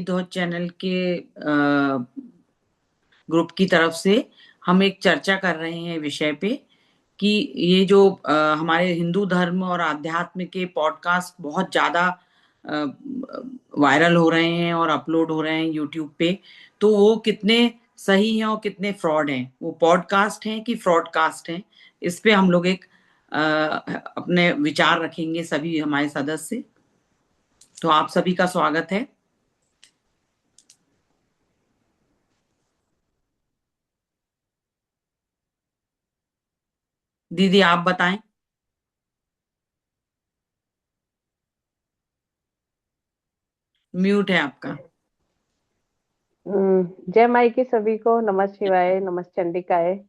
ध्वज चैनल के ग्रुप की तरफ से हम एक चर्चा कर रहे हैं विषय पे कि ये जो हमारे हिंदू धर्म और आध्यात्म के पॉडकास्ट बहुत ज्यादा वायरल हो रहे हैं और अपलोड हो रहे हैं यूट्यूब पे, तो वो कितने सही हैं और कितने फ्रॉड हैं, वो पॉडकास्ट हैं कि फ्रॉडकास्ट हैं। इस पे हम लोग एक अपने विचार रखेंगे सभी हमारे सदस्य। तो आप सभी का स्वागत है। दीदी आप बताएं। म्यूट है आपका। जय माई की सभी को नमः शिवाय नमः चंडिकाय।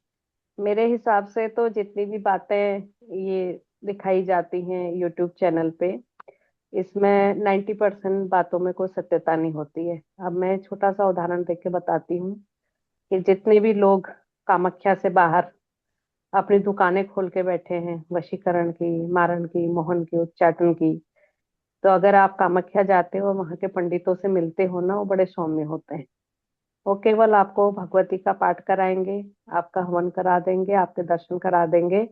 मेरे हिसाब से तो जितनी भी बातें ये दिखाई जाती हैं यूट्यूब चैनल पे, इसमें 90% बातों में कोई सत्यता नहीं होती है। अब मैं छोटा सा उदाहरण देके बताती हूँ कि जितने भी लोग कामाख्या से बाहर अपनी दुकानें खोल के बैठे हैं, वशीकरण की, मारण की, मोहन की, उच्चाटन की, तो अगर आप कामाख्या जाते हो, वहां के पंडितों से मिलते हो ना, वो बड़े सौम्य होते हैं। वो केवल आपको भगवती का पाठ कराएंगे, आपका हवन करा देंगे, आपके दर्शन करा देंगे।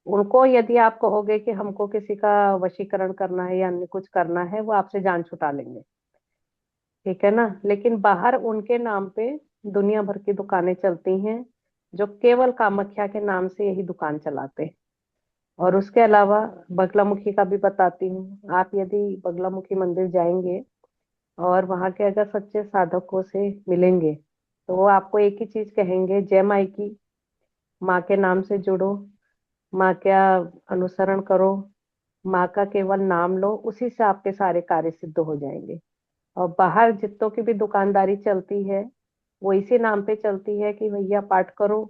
उनको यदि आप कहोगे कि हमको किसी का वशीकरण करना है या अन्य कुछ करना है, वो आपसे जान छुटा लेंगे। ठीक है ना। लेकिन बाहर उनके नाम पे दुनिया भर की दुकानें चलती हैं, जो केवल कामाख्या के नाम से यही दुकान चलाते हैं। और उसके अलावा बगलामुखी का भी बताती हूँ। आप यदि बगलामुखी मंदिर जाएंगे और वहां के अगर सच्चे साधकों से मिलेंगे, तो वो आपको एक ही चीज कहेंगे, जय माई की, माँ के नाम से जुड़ो, माँ का अनुसरण करो, माँ का केवल नाम लो, उसी से आपके सारे कार्य सिद्ध हो जाएंगे। और बाहर जितनों की भी दुकानदारी चलती है, वो इसी नाम पे चलती है कि भैया पाठ करो,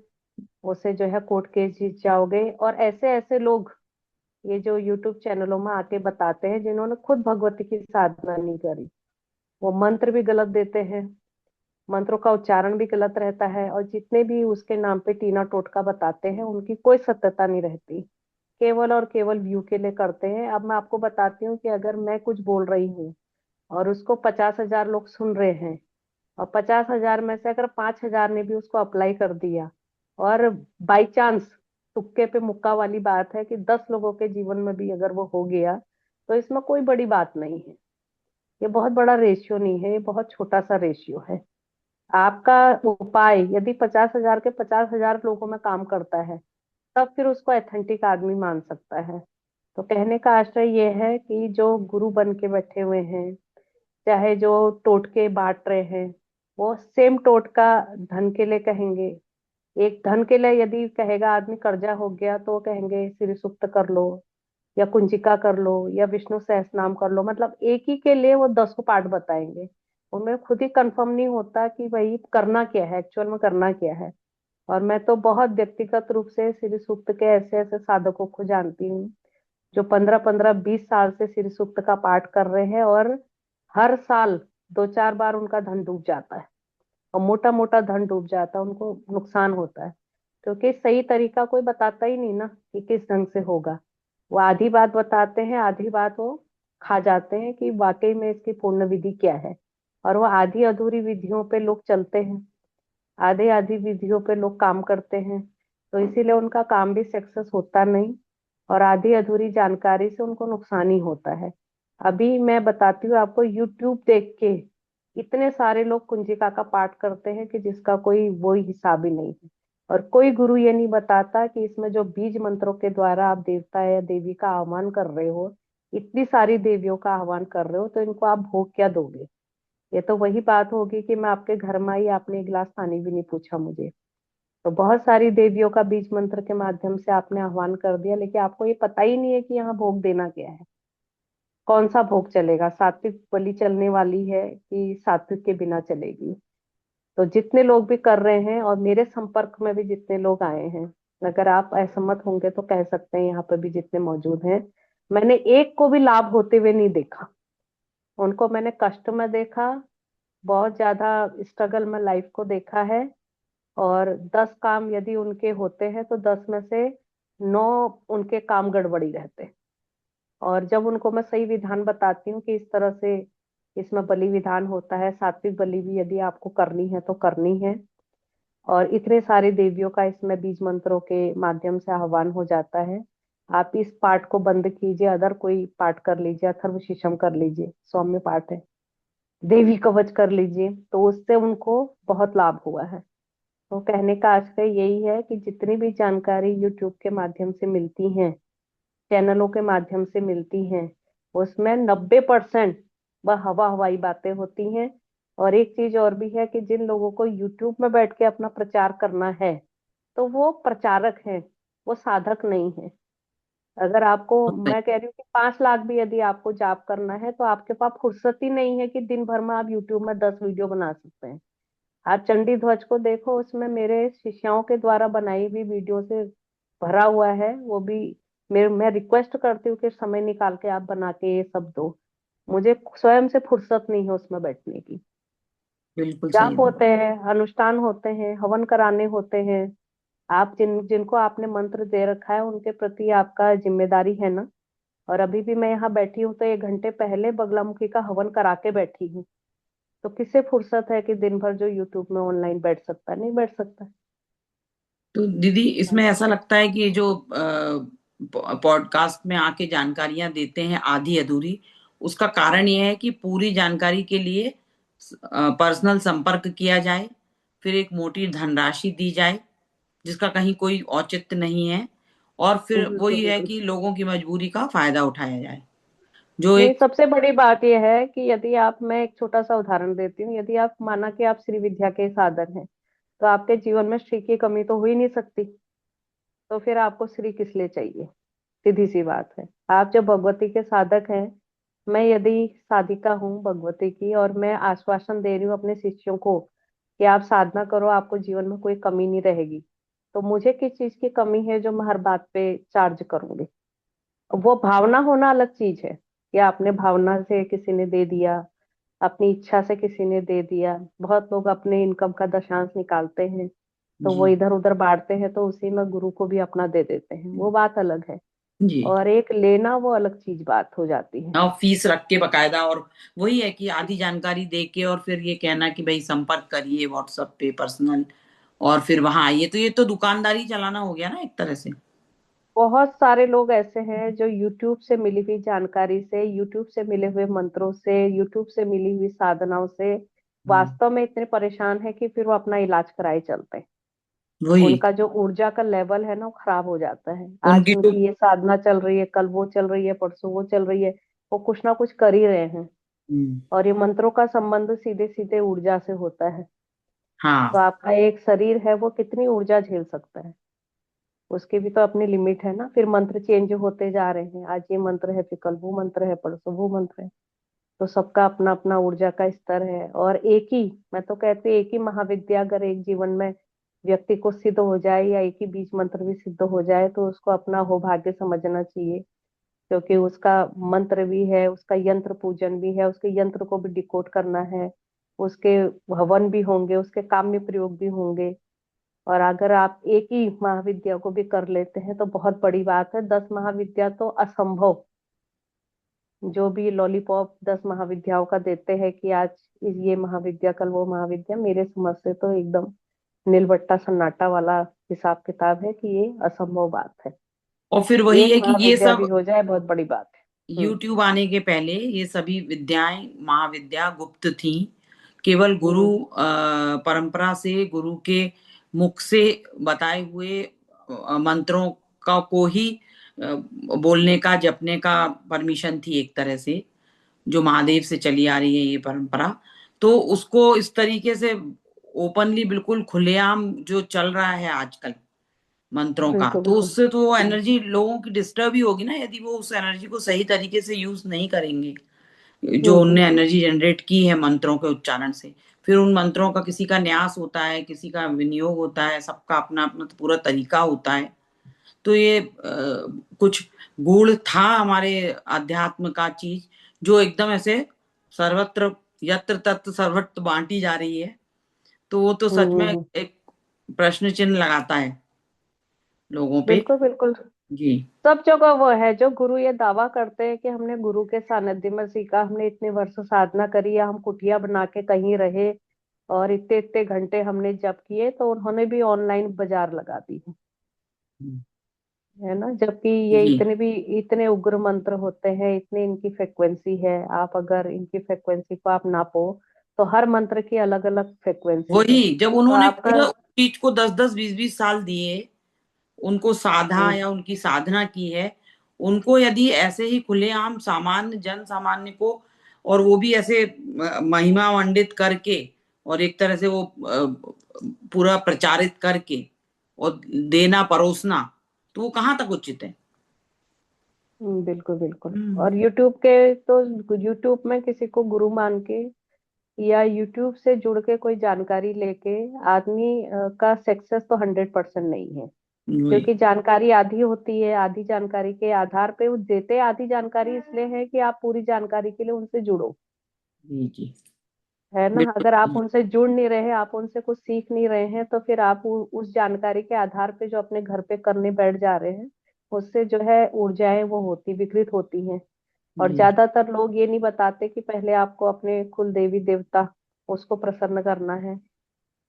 उसे जो है कोर्ट केस जीत जाओगे। और ऐसे ऐसे लोग ये जो यूट्यूब चैनलों में आके बताते हैं, जिन्होंने खुद भगवती की साधना नहीं करी, वो मंत्र भी गलत देते हैं, मंत्रों का उच्चारण भी गलत रहता है, और जितने भी उसके नाम पे टीना टोटका बताते हैं, उनकी कोई सत्यता नहीं रहती। केवल और केवल व्यू के लिए करते हैं। अब मैं आपको बताती हूँ कि अगर मैं कुछ बोल रही हूँ और उसको 50,000 लोग सुन रहे हैं, और 50,000 में से अगर 5,000 ने भी उसको अप्लाई कर दिया, और बाई चांस, तुक्के पे मुक्का वाली बात है कि 10 लोगों के जीवन में भी अगर वो हो गया, तो इसमें कोई बड़ी बात नहीं है। ये बहुत बड़ा रेशियो नहीं है, ये बहुत छोटा सा रेशियो है। आपका उपाय यदि 50,000 के 50,000 लोगों में काम करता है, तब फिर उसको एथेंटिक आदमी मान सकता है। तो कहने का आशय ये है कि जो गुरु बन के बैठे हुए हैं, चाहे जो टोटके बांट रहे हैं, वो सेम टोटका धन के लिए कहेंगे। एक धन के लिए यदि कहेगा आदमी, कर्जा हो गया, तो वो कहेंगे श्री सुक्त कर लो, या कुंजिका कर लो, या विष्णु सहस्त्रनाम कर लो। मतलब एक ही के लिए वो 10 पाठ बताएंगे। उनमें खुद ही कंफर्म नहीं होता कि भाई करना क्या है, एक्चुअल में करना क्या है। और मैं तो बहुत व्यक्तिगत रूप से श्री सूक्त के ऐसे ऐसे साधकों को जानती हूँ, जो 15-15 20 साल से श्री सूक्त का पाठ कर रहे हैं, और हर साल 2-4 बार उनका धन डूब जाता है, और मोटा मोटा धन डूब जाता है, उनको नुकसान होता है। क्योंकि सही तरीका कोई बताता ही नहीं ना कि किस ढंग से होगा। वो आधी बात बताते हैं, आधी बात वो खा जाते हैं कि वाकई में इसकी पूर्ण विधि क्या है। और वो आधी अधूरी विधियों पे लोग चलते हैं, आधे आधी विधियों पे लोग काम करते हैं, तो इसीलिए उनका काम भी सक्सेस होता नहीं, और आधी अधूरी जानकारी से उनको नुकसान ही होता है। अभी मैं बताती हूँ आपको, यूट्यूब देख के इतने सारे लोग कुंजिका का पाठ करते हैं कि जिसका कोई वो हिसाब ही नहीं है। और कोई गुरु ये नहीं बताता कि इसमें जो बीज मंत्रों के द्वारा आप देवता या देवी का आह्वान कर रहे हो, इतनी सारी देवियों का आह्वान कर रहे हो, तो इनको आप भोग क्या दोगे। ये तो वही बात होगी कि मैं आपके घर में आई, आपने एक गिलास पानी भी नहीं पूछा मुझे। तो बहुत सारी देवियों का बीज मंत्र के माध्यम से आपने आह्वान कर दिया, लेकिन आपको ये पता ही नहीं है कि यहाँ भोग देना क्या है। कौन सा भोग चलेगा, सात्विक बलि चलने वाली है कि सात्विक के बिना चलेगी। तो जितने लोग भी कर रहे हैं, और मेरे संपर्क में भी जितने लोग आए हैं, अगर आप असहमत होंगे तो कह सकते हैं, यहाँ पे भी जितने मौजूद हैं, मैंने एक को भी लाभ होते हुए नहीं देखा। उनको मैंने कष्ट में देखा, बहुत ज्यादा स्ट्रगल में लाइफ को देखा है। और 10 काम यदि उनके होते हैं, तो 10 में से 9 उनके काम गड़बड़ी रहते हैं। और जब उनको मैं सही विधान बताती हूँ कि इस तरह से इसमें बलि विधान होता है, सात्विक बलि भी यदि आपको करनी है तो करनी है। और इतने सारे देवियों का इसमें बीज मंत्रों के माध्यम से आह्वान हो जाता है। आप इस पाठ को बंद कीजिए, अदर कोई पाठ कर लीजिए, अथर्व शीशम कर लीजिए, सौम्य पाठ है, देवी कवच कर लीजिए, तो उससे उनको बहुत लाभ हुआ है। तो कहने का आशय यही है कि जितनी भी जानकारी यूट्यूब के माध्यम से मिलती है, चैनलों के माध्यम से मिलती हैं, उसमें 90% वह हवा हवाई बातें होती हैं। और एक चीज और भी है कि जिन लोगों को यूट्यूब में बैठ के अपना प्रचार करना है, तो वो प्रचारक हैं, वो साधक नहीं है। अगर आपको, मैं कह रही हूँ कि 5 लाख भी यदि आपको जाप करना है, तो आपके पास फुर्सत ही नहीं है कि दिन भर में आप यूट्यूब में 10 वीडियो बना सकते हैं। आप चंडी ध्वज को देखो, उसमें मेरे शिष्याओं के द्वारा बनाई हुई वीडियो से भरा हुआ है, वो भी मैं रिक्वेस्ट करती हूँ कि समय निकाल के आप बना के ये सब दो। मुझे स्वयं से फुर्सत नहीं है उसमें बैठने की। बिल्कुल सही जाप है। होते हैं, अनुष्ठान होते हैं, हवन कराने होते हैं। आप जिनको आपने मंत्र दे रखा है उनके प्रति आपका जिम्मेदारी है ना। और अभी भी मैं यहाँ बैठी हूँ तो 1 घंटे पहले बगलामुखी का हवन करा के बैठी हूँ। तो किससे फुर्सत है कि दिन भर जो यूट्यूब में ऑनलाइन बैठ सकता है, नहीं बैठ सकता। तो दीदी, है इसमें ना। ऐसा लगता है कि जो पॉडकास्ट में आके जानकारियां देते हैं आधी अधूरी, उसका कारण यह है कि पूरी जानकारी के लिए पर्सनल संपर्क किया जाए, फिर एक मोटी धनराशि दी जाए जिसका कहीं कोई औचित्य नहीं है, और फिर बिल्कुल वही है बिल्कुल। कि लोगों की मजबूरी का फायदा उठाया जाए, जो नहीं, एक। सबसे बड़ी बात यह है कि यदि आप, मैं एक छोटा सा उदाहरण देती हूँ, यदि आप माना कि आप श्री विद्या के साधन हैं, तो आपके जीवन में श्री की कमी तो हो ही नहीं सकती। तो फिर आपको श्री किस लिए चाहिए? सीधी सी बात है। आप जब भगवती के साधक हैं, मैं यदि साधिका हूँ भगवती की, और मैं आश्वासन दे रही हूँ अपने शिष्यों को कि आप साधना करो, आपको जीवन में कोई कमी नहीं रहेगी, तो मुझे किस चीज की कमी है जो मैं हर बात पे चार्ज करूंगी? वो भावना होना अलग चीज है कि आपने भावना से किसी ने दे दिया, अपनी इच्छा से किसी ने दे दिया। बहुत लोग अपने इनकम का दशांश निकालते हैं, तो वो जी। इधर उधर बांटते हैं, तो उसी में गुरु को भी अपना दे देते हैं, वो बात अलग है। जी। और एक लेना, वो अलग चीज बात हो जाती है। और फीस रख के बकायदा, और वही है कि आधी जानकारी दे के और फिर ये कहना कि भाई संपर्क करिए व्हाट्सएप पे पर्सनल, और फिर वहां आइए, तो ये तो दुकानदारी चलाना हो गया ना एक तरह से। बहुत सारे लोग ऐसे हैं जो यूट्यूब से मिली हुई जानकारी से, यूट्यूब से मिले हुए मंत्रों से, यूट्यूब से मिली हुई साधनाओं से हम्म। वास्तव में इतने परेशान है कि फिर वो अपना इलाज कराए चलते हैं। वही। उनका जो ऊर्जा का लेवल है ना, वो खराब हो जाता है। आज उनकी जो। उनकी ये साधना चल रही है, कल वो चल रही है, परसों वो चल रही है, वो कुछ ना कुछ कर ही रहे हैं। हम्म। और ये मंत्रों का संबंध सीधे सीधे ऊर्जा से होता है। तो हाँ। आपका एक शरीर है, वो कितनी ऊर्जा झेल सकता है? उसकी भी तो अपनी लिमिट है ना। फिर मंत्र चेंज होते जा रहे हैं, आज ये मंत्र है, फिर कल वो मंत्र है, परसों वो मंत्र है। तो सबका अपना अपना ऊर्जा का स्तर है। और एक ही, मैं तो कहती हूँ, एक ही महाविद्या अगर एक जीवन में व्यक्ति को सिद्ध हो जाए, या एक ही बीज मंत्र भी सिद्ध हो जाए, तो उसको अपना सौभाग्य समझना चाहिए। क्योंकि उसका मंत्र भी है, उसका यंत्र पूजन भी है, उसके यंत्र को भी डिकोड करना है, उसके हवन भी होंगे, उसके काम्य प्रयोग भी होंगे। और अगर आप एक ही महाविद्या को भी कर लेते हैं तो बहुत बड़ी बात है। 10 महाविद्या तो असंभव। जो भी लॉलीपॉप 10 महाविद्याओं का देते हैं कि आज ये महाविद्या, कल वो महाविद्या, मेरे समझ से तो एकदम नीलबट्टा सन्नाटा वाला हिसाब किताब है कि ये असंभव बात है। और फिर वही एक है कि ये महाविद्या भी सब हो जाए, बहुत बड़ी बात है। यूट्यूब आने के पहले ये सभी विद्याएं, महाविद्या गुप्त थी। केवल गुरु हम्म परंपरा से, गुरु के मुख से बताए हुए मंत्रों का को ही बोलने का, जपने का परमिशन थी एक तरह से, जो महादेव से चली आ रही है ये परंपरा। तो उसको इस तरीके से ओपनली, बिल्कुल खुलेआम जो चल रहा है आजकल मंत्रों का, बिल्कुल तो बिल्कुल। उससे तो वो एनर्जी लोगों की डिस्टर्ब ही होगी ना, यदि वो उस एनर्जी को सही तरीके से यूज नहीं करेंगे जो हम्म। उनने एनर्जी जनरेट की है मंत्रों के उच्चारण से। फिर उन मंत्रों का किसी का न्यास होता है, किसी का विनियोग होता है, सबका अपना अपना तो पूरा तरीका होता है। तो ये कुछ गूढ़ था हमारे अध्यात्म का चीज, जो एकदम ऐसे सर्वत्र, यत्र तत्र सर्वत्र बांटी जा रही है। तो वो तो सच में हम्म। एक प्रश्न चिन्ह लगाता है लोगों पे। बिल्कुल बिल्कुल। जी सब जगह वो है जो गुरु ये दावा करते हैं कि हमने गुरु के सानिध्य में सीखा, हमने इतने वर्ष साधना करी, या हम कुटिया बना के कहीं रहे और इतने इतने घंटे हमने जप किए, तो उन्होंने भी ऑनलाइन बाजार लगा दी है ना। जबकि ये जी इतने उग्र मंत्र होते हैं, इतनी इनकी फ्रिक्वेंसी है। आप अगर इनकी फ्रिक्वेंसी को आप नापो तो हर मंत्र की अलग अलग फ्रिक्वेंसी है। वही, जब तो उन्होंने आपका पूरा चीज को 10-10 20-20 साल दिए, उनको साधा हम्म, या उनकी साधना की है, उनको यदि ऐसे ही खुलेआम सामान्य जन सामान्य को, और वो भी ऐसे महिमा मंडित करके, और एक तरह से वो पूरा प्रचारित करके और देना परोसना, तो वो कहाँ तक उचित है। बिल्कुल बिल्कुल। हम्म। और यूट्यूब के तो यूट्यूब में किसी को गुरु मान के या यूट्यूब से जुड़ के कोई जानकारी लेके आदमी का सक्सेस तो 100% नहीं है। वही। क्योंकि जानकारी आधी होती है, आधी जानकारी के आधार पे वो देते आधी जानकारी इसलिए है कि आप पूरी जानकारी के लिए उनसे जुड़ो, जी जी। है ना। अगर आप बिल्कुल। उनसे जुड़ नहीं रहे, आप उनसे कुछ सीख नहीं रहे हैं, तो फिर आप उस जानकारी के आधार पे जो अपने घर पे करने बैठ जा रहे हैं, उससे जो है ऊर्जाएं वो होती विकृत होती हैं। और जी ज्यादातर लोग ये नहीं बताते कि पहले आपको अपने कुल देवी देवता उसको प्रसन्न करना है,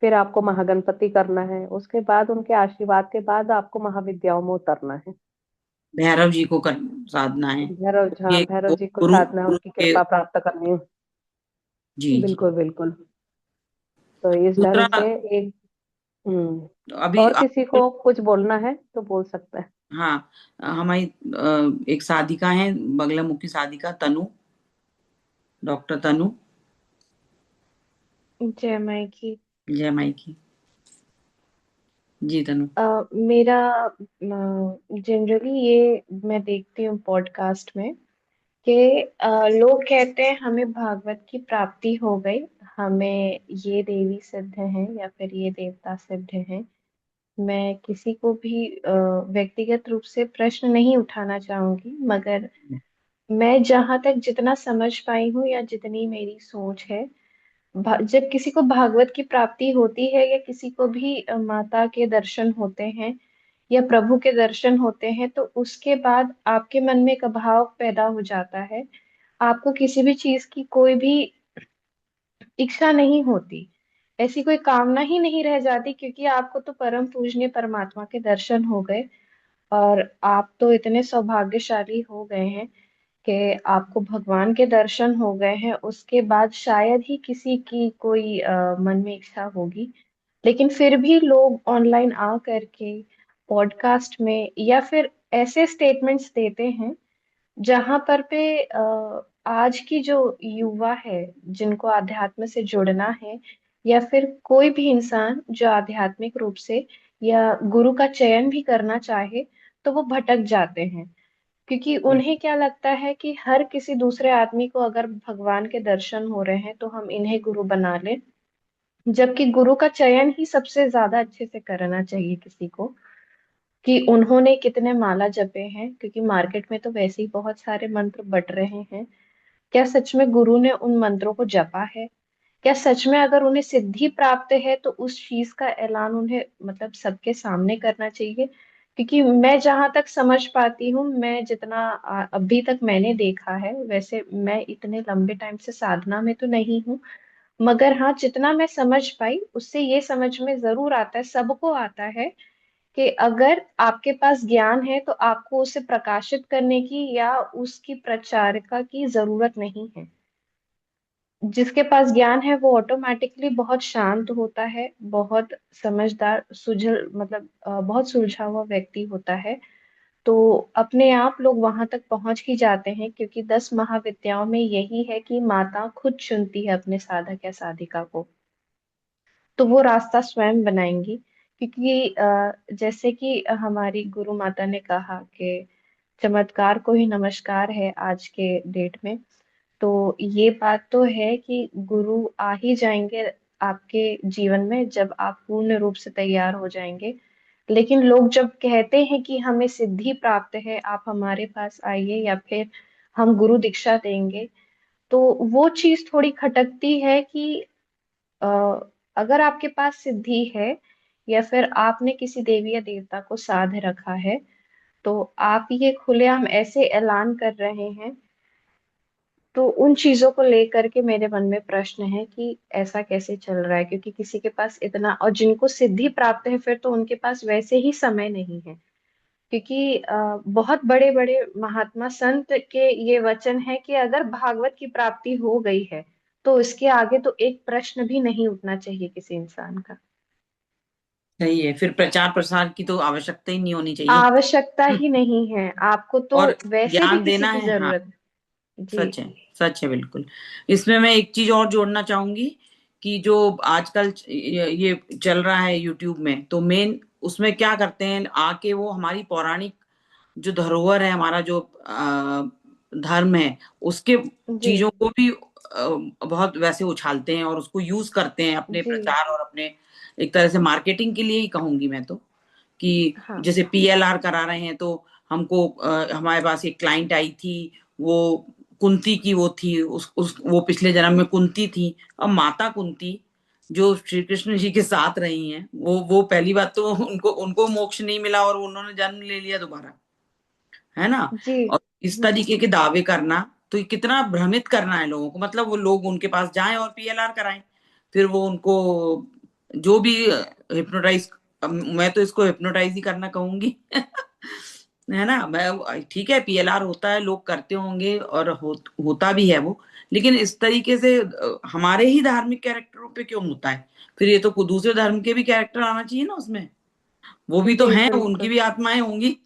फिर आपको महागणपति करना है, उसके बाद उनके आशीर्वाद के बाद आपको महाविद्याओं में उतरना है। भैरव जी को कर साधना है। भैरव, हाँ, ये भैरव जी को गुरु साधना, गुरु उनकी के। कृपा प्राप्त करनी है। जी जी। बिल्कुल बिल्कुल। तो इस ढंग दूसरा, से एक अभी और किसी को कुछ बोलना है तो बोल सकता है। हाँ, हमारी एक साधिका है, बगलामुखी साधिका तनु, डॉक्टर तनु। जय माई की। जय माई की। जी तनु। मेरा जनरली ये मैं देखती हूँ पॉडकास्ट में कि लोग कहते हैं हमें भागवत की प्राप्ति हो गई, हमें ये देवी सिद्ध है या फिर ये देवता सिद्ध है। मैं किसी को भी व्यक्तिगत रूप से प्रश्न नहीं उठाना चाहूंगी, मगर मैं जहां तक जितना समझ पाई हूँ या जितनी मेरी सोच है, जब किसी को भागवत की प्राप्ति होती है या किसी को भी माता के दर्शन होते हैं या प्रभु के दर्शन होते हैं, तो उसके बाद आपके मन में एक भाव पैदा हो जाता है। आपको किसी भी चीज की कोई भी इच्छा नहीं होती, ऐसी कोई कामना ही नहीं रह जाती, क्योंकि आपको तो परम पूजनीय परमात्मा के दर्शन हो गए। और आप तो इतने सौभाग्यशाली हो गए हैं कि आपको भगवान के दर्शन हो गए हैं, उसके बाद शायद ही किसी की कोई मन में इच्छा होगी। लेकिन फिर भी लोग ऑनलाइन आ करके पॉडकास्ट में या फिर ऐसे स्टेटमेंट्स देते हैं जहां पर पे आज की जो युवा है, जिनको अध्यात्म से जुड़ना है, या फिर कोई भी इंसान जो आध्यात्मिक रूप से या गुरु का चयन भी करना चाहे, तो वो भटक जाते हैं। क्योंकि उन्हें क्या लगता है कि हर किसी दूसरे आदमी को अगर भगवान के दर्शन हो रहे हैं तो हम इन्हें गुरु बना लें, जबकि गुरु का चयन ही सबसे ज्यादा अच्छे से करना चाहिए किसी को, कि उन्होंने कितने माला जपे हैं, क्योंकि मार्केट में तो वैसे ही बहुत सारे मंत्र बट रहे हैं। क्या सच में गुरु ने उन मंत्रों को जपा है? क्या सच में अगर उन्हें सिद्धि प्राप्त है तो उस चीज का ऐलान उन्हें मतलब सबके सामने करना चाहिए? क्योंकि मैं जहां तक समझ पाती हूँ, मैं जितना अभी तक मैंने देखा है, वैसे मैं इतने लंबे टाइम से साधना में तो नहीं हूँ, मगर हाँ, जितना मैं समझ पाई उससे ये समझ में जरूर आता है, सबको आता है, कि अगर आपके पास ज्ञान है तो आपको उसे प्रकाशित करने की या उसकी प्रचारिका की जरूरत नहीं है। जिसके पास ज्ञान है वो ऑटोमेटिकली बहुत शांत होता है, बहुत समझदार, सुलझल मतलब बहुत सुलझा हुआ व्यक्ति होता है। तो अपने आप लोग वहां तक पहुंच ही जाते हैं, क्योंकि 10 महाविद्याओं में यही है कि माता खुद चुनती है अपने साधक या साधिका को, तो वो रास्ता स्वयं बनाएंगी। क्योंकि जैसे कि हमारी गुरु माता ने कहा कि चमत्कार को ही नमस्कार है आज के डेट में। तो ये बात तो है कि गुरु आ ही जाएंगे आपके जीवन में जब आप पूर्ण रूप से तैयार हो जाएंगे। लेकिन लोग जब कहते हैं कि हमें सिद्धि प्राप्त है, आप हमारे पास आइए या फिर हम गुरु दीक्षा देंगे, तो वो चीज थोड़ी खटकती है कि अ, अगर आपके पास सिद्धि है या फिर आपने किसी देवी या देवता को साध रखा है, तो आप ये खुलेआम ऐसे ऐलान कर रहे हैं, तो उन चीजों को लेकर के मेरे मन में प्रश्न है कि ऐसा कैसे चल रहा है, क्योंकि किसी के पास इतना, और जिनको सिद्धि प्राप्त है फिर तो उनके पास वैसे ही समय नहीं है, क्योंकि बहुत बड़े बड़े महात्मा संत के ये वचन है कि अगर भागवत की प्राप्ति हो गई है तो इसके आगे तो एक प्रश्न भी नहीं उठना चाहिए किसी इंसान का। सही है, फिर प्रचार प्रसार की तो आवश्यकता ही नहीं होनी चाहिए। आवश्यकता ही नहीं है, आपको तो और वैसे भी ज्ञान किसी देना की है, हाँ। जरूरत। जी। सच है, सच है, बिल्कुल। इसमें मैं एक चीज और जोड़ना चाहूंगी कि जो आजकल ये चल रहा है यूट्यूब में, तो मेन उसमें क्या करते हैं, आके वो हमारी पौराणिक जो धरोहर है, हमारा जो धर्म है, उसके जी। चीजों को भी बहुत वैसे उछालते हैं और उसको यूज करते हैं अपने जी। प्रचार और अपने एक तरह से मार्केटिंग के लिए ही कहूंगी मैं तो। कि हाँ। जैसे पीएलआर करा रहे हैं, तो हमको हमारे पास एक क्लाइंट आई थी, वो कुंती की वो थी, उस वो पिछले जन्म में कुंती थी। अब माता कुंती जो श्री कृष्ण जी के साथ रही हैं, वो पहली बात तो उनको उनको मोक्ष नहीं मिला और उन्होंने जन्म ले लिया दोबारा, है ना। जी। और इस तरीके के दावे करना, तो ये कितना भ्रमित करना है लोगों को। मतलब वो लोग उनके पास जाएं और पीएलआर कराएं, फिर वो उनको जो भी हिप्नोटाइज, मैं तो इसको हिप्नोटाइज ही करना कहूंगी है ना। मैं ठीक है, पीएलआर होता है, लोग करते होंगे और होता भी है वो, लेकिन इस तरीके से हमारे ही धार्मिक कैरेक्टरों पे क्यों होता है। फिर ये तो दूसरे धर्म के भी कैरेक्टर आना चाहिए ना उसमें, वो भी तो जी हैं, उनकी बिल्कुल। भी आत्माएं होंगी,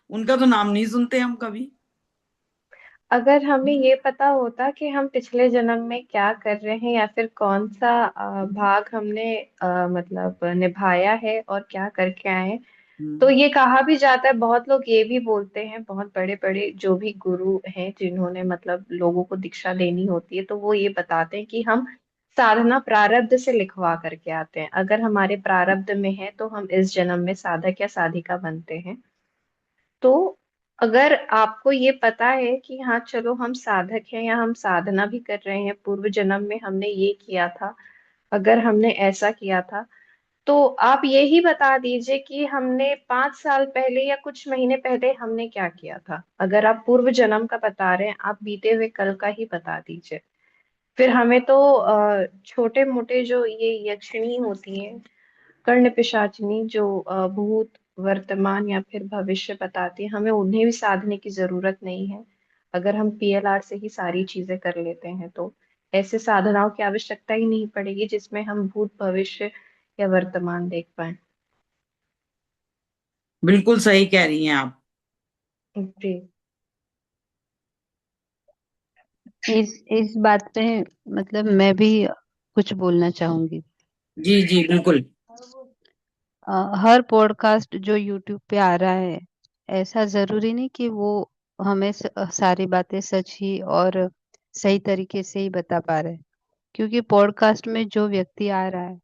उनका तो नाम नहीं सुनते हम कभी। अगर हमें ये पता होता कि हम पिछले जन्म में क्या कर रहे हैं या फिर कौन सा भाग हमने मतलब निभाया है और क्या करके आए हैं, तो हम्म। ये कहा भी जाता है, बहुत लोग ये भी बोलते हैं, बहुत बड़े बड़े जो भी गुरु हैं जिन्होंने मतलब लोगों को दीक्षा देनी होती है, तो वो ये बताते हैं कि हम साधना प्रारब्ध से लिखवा करके आते हैं। अगर हमारे प्रारब्ध में है तो हम इस जन्म में साधक या साधिका बनते हैं। तो अगर आपको ये पता है कि हाँ चलो हम साधक हैं या हम साधना भी कर रहे हैं, पूर्व जन्म में हमने ये किया था, अगर हमने ऐसा किया था, तो आप ये ही बता दीजिए कि हमने 5 साल पहले या कुछ महीने पहले हमने क्या किया था। अगर आप पूर्व जन्म का बता रहे हैं, आप बीते हुए कल का ही बता दीजिए। फिर हमें तो छोटे मोटे जो ये यक्षिणी होती हैं, कर्ण पिशाचिनी, जो भूत वर्तमान या फिर भविष्य बताती है, हमें उन्हें भी साधने की जरूरत नहीं है। अगर हम पीएलआर से ही सारी चीजें कर लेते हैं तो ऐसे साधनाओं की आवश्यकता ही नहीं पड़ेगी जिसमें हम भूत भविष्य या वर्तमान देख पाए। बिल्कुल सही कह रही हैं आप। जी। इस बात पे मतलब मैं भी कुछ बोलना चाहूंगी। जी जी बिल्कुल। हर पॉडकास्ट जो यूट्यूब पे आ रहा है, ऐसा जरूरी नहीं कि वो हमें सारी बातें सच ही और सही तरीके से ही बता पा रहे हैं। क्योंकि पॉडकास्ट में जो व्यक्ति आ रहा है,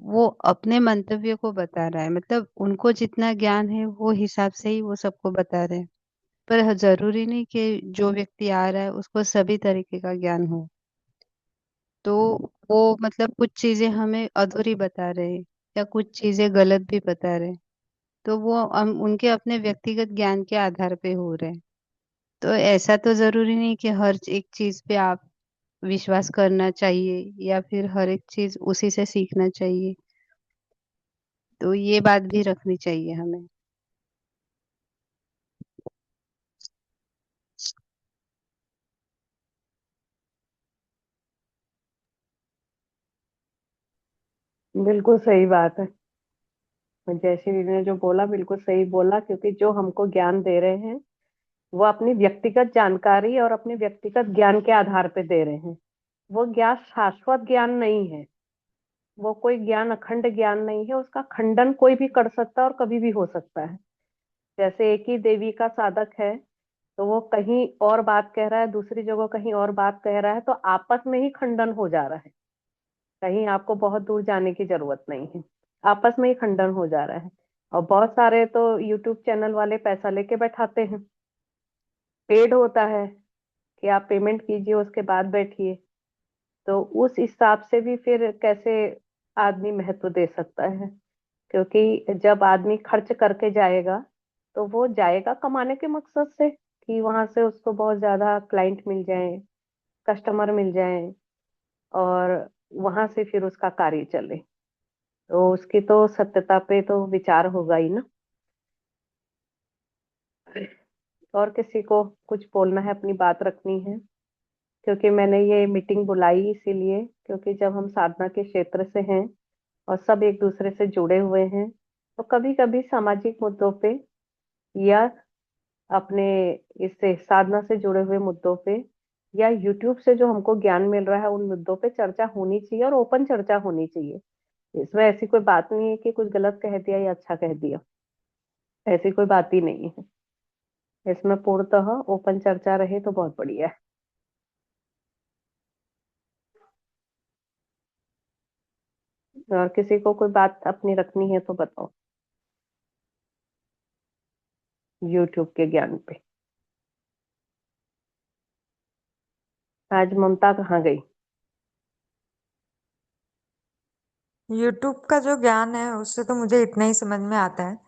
वो अपने मंतव्य को बता रहा है, मतलब उनको जितना ज्ञान है वो हिसाब से ही वो सबको बता रहे हैं। पर जरूरी नहीं कि जो व्यक्ति आ रहा है उसको सभी तरीके का ज्ञान हो। तो वो मतलब कुछ चीजें हमें अधूरी बता रहे हैं या कुछ चीजें गलत भी बता रहे हैं, तो वो हम उनके अपने व्यक्तिगत ज्ञान के आधार पे हो रहे हैं। तो ऐसा तो जरूरी नहीं कि हर एक चीज पे आप विश्वास करना चाहिए या फिर हर एक चीज उसी से सीखना चाहिए। तो ये बात भी रखनी चाहिए हमें। बिल्कुल सही बात है। जयश्री ने जो बोला बिल्कुल सही बोला, क्योंकि जो हमको ज्ञान दे रहे हैं वो अपनी व्यक्तिगत जानकारी और अपने व्यक्तिगत ज्ञान के आधार पे दे रहे हैं। वो ज्ञान शाश्वत ज्ञान नहीं है, वो कोई ज्ञान अखंड ज्ञान नहीं है, उसका खंडन कोई भी कर सकता है और कभी भी हो सकता है। जैसे एक ही देवी का साधक है, तो वो कहीं और बात कह रहा है, दूसरी जगह कहीं और बात कह रहा है, तो आपस में ही खंडन हो जा रहा है। कहीं आपको बहुत दूर जाने की जरूरत नहीं है, आपस में ही खंडन हो जा रहा है। और बहुत सारे तो यूट्यूब चैनल वाले पैसा लेके बैठाते हैं, पेड होता है कि आप पेमेंट कीजिए उसके बाद बैठिए। तो उस हिसाब से भी फिर कैसे आदमी महत्व दे सकता है, क्योंकि जब आदमी खर्च करके जाएगा तो वो जाएगा कमाने के मकसद से कि वहां से उसको बहुत ज्यादा क्लाइंट मिल जाए, कस्टमर मिल जाए, और वहां से फिर उसका कार्य चले। तो उसकी तो सत्यता पे तो विचार होगा ही ना। और किसी को कुछ बोलना है, अपनी बात रखनी है? क्योंकि मैंने ये मीटिंग बुलाई इसीलिए, क्योंकि जब हम साधना के क्षेत्र से हैं और सब एक दूसरे से जुड़े हुए हैं, तो कभी कभी सामाजिक मुद्दों पे या अपने इससे साधना से जुड़े हुए मुद्दों पे या यूट्यूब से जो हमको ज्ञान मिल रहा है, उन मुद्दों पे चर्चा होनी चाहिए और ओपन चर्चा होनी चाहिए। इसमें ऐसी कोई बात नहीं है कि कुछ गलत कह दिया या अच्छा कह दिया, ऐसी कोई बात ही नहीं है। इसमें पूर्णतः ओपन चर्चा रहे तो बहुत बढ़िया है। और किसी को कोई बात अपनी रखनी है तो बताओ, यूट्यूब के ज्ञान पे। आज ममता कहाँ गई? यूट्यूब का जो ज्ञान है उससे तो मुझे इतना ही समझ में आता है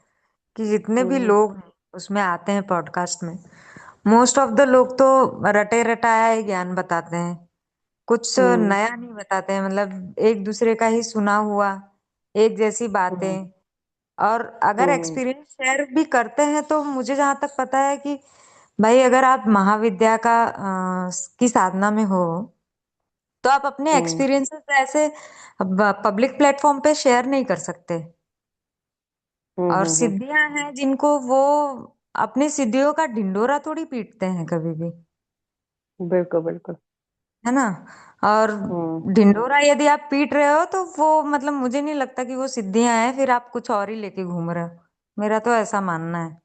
कि जितने भी हम्म। लोग उसमें आते हैं पॉडकास्ट में, मोस्ट ऑफ द लोग तो रटे रटाया ही ज्ञान बताते हैं, कुछ हम्म। नया नहीं बताते हैं। मतलब एक दूसरे का ही सुना हुआ, एक जैसी हम्म। बातें। और अगर हम्म। एक्सपीरियंस शेयर भी करते हैं तो मुझे जहां तक पता है कि भाई अगर आप महाविद्या की साधना में हो तो आप अपने हम्म। एक्सपीरियंसेस ऐसे पब्लिक प्लेटफॉर्म पे शेयर नहीं कर सकते। हम्म। और हम्म। सिद्धियां हैं जिनको वो अपनी सिद्धियों का ढिंडोरा थोड़ी पीटते हैं कभी भी, बिल्कुल बिल्कुल। है ना। और हम्म। ढिंडोरा यदि आप पीट रहे हो तो वो मतलब मुझे नहीं लगता कि वो सिद्धियां हैं, फिर आप कुछ और ही लेके घूम रहे हो। मेरा तो ऐसा मानना है।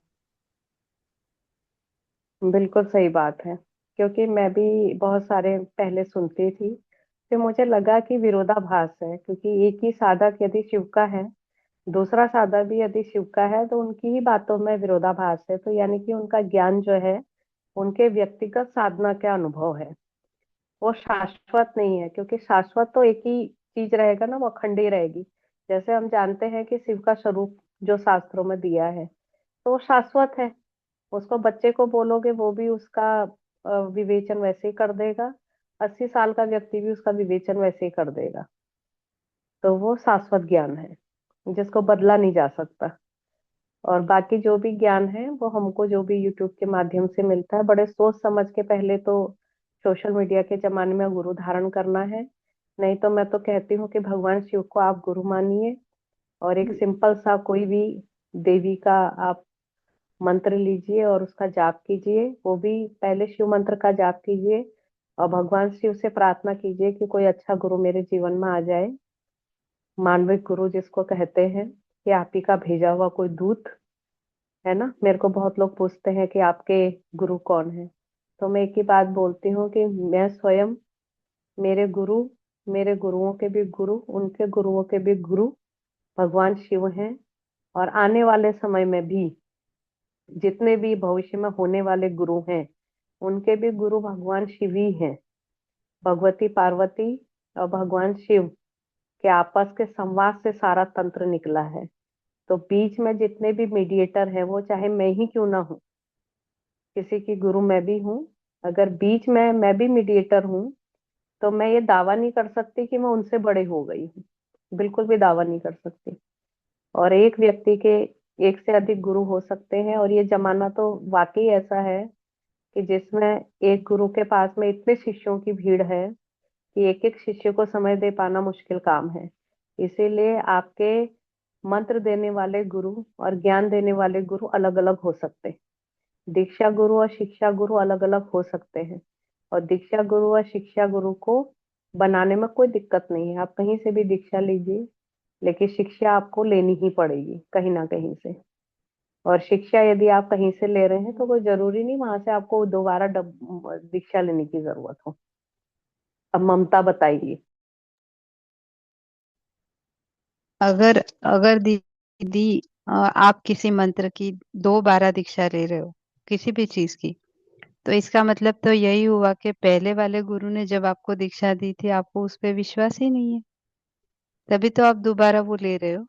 बिल्कुल सही बात है। क्योंकि मैं भी बहुत सारे पहले सुनती थी, फिर मुझे लगा कि विरोधाभास है, क्योंकि एक ही साधक यदि शिव का है, दूसरा साधक भी यदि शिव का है, तो उनकी ही बातों में विरोधाभास है। तो यानी कि उनका ज्ञान जो है, उनके व्यक्तिगत साधना के अनुभव है, वो शाश्वत नहीं है। क्योंकि शाश्वत तो एक ही चीज रहेगा ना, वो अखंड ही रहेगी। जैसे हम जानते हैं कि शिव का स्वरूप जो शास्त्रों में दिया है, तो वो शाश्वत है। उसको बच्चे को बोलोगे वो भी उसका विवेचन वैसे ही कर देगा, 80 साल का व्यक्ति भी उसका विवेचन वैसे ही कर देगा। तो वो शाश्वत ज्ञान है, जिसको बदला नहीं जा सकता। और बाकी जो भी ज्ञान है वो हमको जो भी यूट्यूब के माध्यम से मिलता है, बड़े सोच समझ के पहले तो सोशल मीडिया के जमाने में गुरु धारण करना है। नहीं तो मैं तो कहती हूँ कि भगवान शिव को आप गुरु मानिए, और एक सिंपल सा कोई भी देवी का आप मंत्र लीजिए और उसका जाप कीजिए। वो भी पहले शिव मंत्र का जाप कीजिए और भगवान शिव से प्रार्थना कीजिए कि कोई अच्छा गुरु मेरे जीवन में आ जाए। मानविक गुरु जिसको कहते हैं, कि आप ही का भेजा हुआ कोई दूत, है ना। मेरे को बहुत लोग पूछते हैं कि आपके गुरु कौन है, तो मैं एक ही बात बोलती हूँ कि मैं स्वयं, मेरे गुरु, मेरे गुरुओं के भी गुरु, उनके गुरुओं के भी गुरु भगवान शिव हैं। और आने वाले समय में भी जितने भी भविष्य में होने वाले गुरु हैं, उनके भी गुरु भगवान शिव ही हैं। भगवती पार्वती और भगवान शिव के आपस के संवाद से सारा तंत्र निकला है। तो बीच में जितने भी मीडिएटर हैं, वो चाहे मैं ही क्यों ना हूँ, किसी की गुरु मैं भी हूँ, अगर बीच में मैं भी मीडिएटर हूँ, तो मैं ये दावा नहीं कर सकती कि मैं उनसे बड़े हो गई हूँ। बिल्कुल भी दावा नहीं कर सकती। और एक व्यक्ति के एक से अधिक गुरु हो सकते हैं, और ये जमाना तो वाकई ऐसा है कि जिसमें एक गुरु के पास में इतने शिष्यों की भीड़ है कि एक एक शिष्य को समय दे पाना मुश्किल काम है। इसीलिए आपके मंत्र देने वाले गुरु और ज्ञान देने वाले गुरु अलग अलग हो सकते हैं। दीक्षा गुरु और शिक्षा गुरु अलग अलग हो सकते हैं। और दीक्षा गुरु और शिक्षा गुरु को बनाने में कोई दिक्कत नहीं है, आप कहीं से भी दीक्षा लीजिए, लेकिन शिक्षा आपको लेनी ही पड़ेगी कहीं ना कहीं से। और शिक्षा यदि आप कहीं से ले रहे हैं, तो कोई जरूरी नहीं वहां से आपको दोबारा दीक्षा लेने की जरूरत हो। अब ममता बताइए। अगर अगर दीदी आप किसी मंत्र की दोबारा दीक्षा ले रहे हो, किसी भी चीज की, तो इसका मतलब तो यही हुआ कि पहले वाले गुरु ने जब आपको दीक्षा दी थी, आपको उस पर विश्वास ही नहीं है, तभी तो आप दोबारा वो ले रहे हो।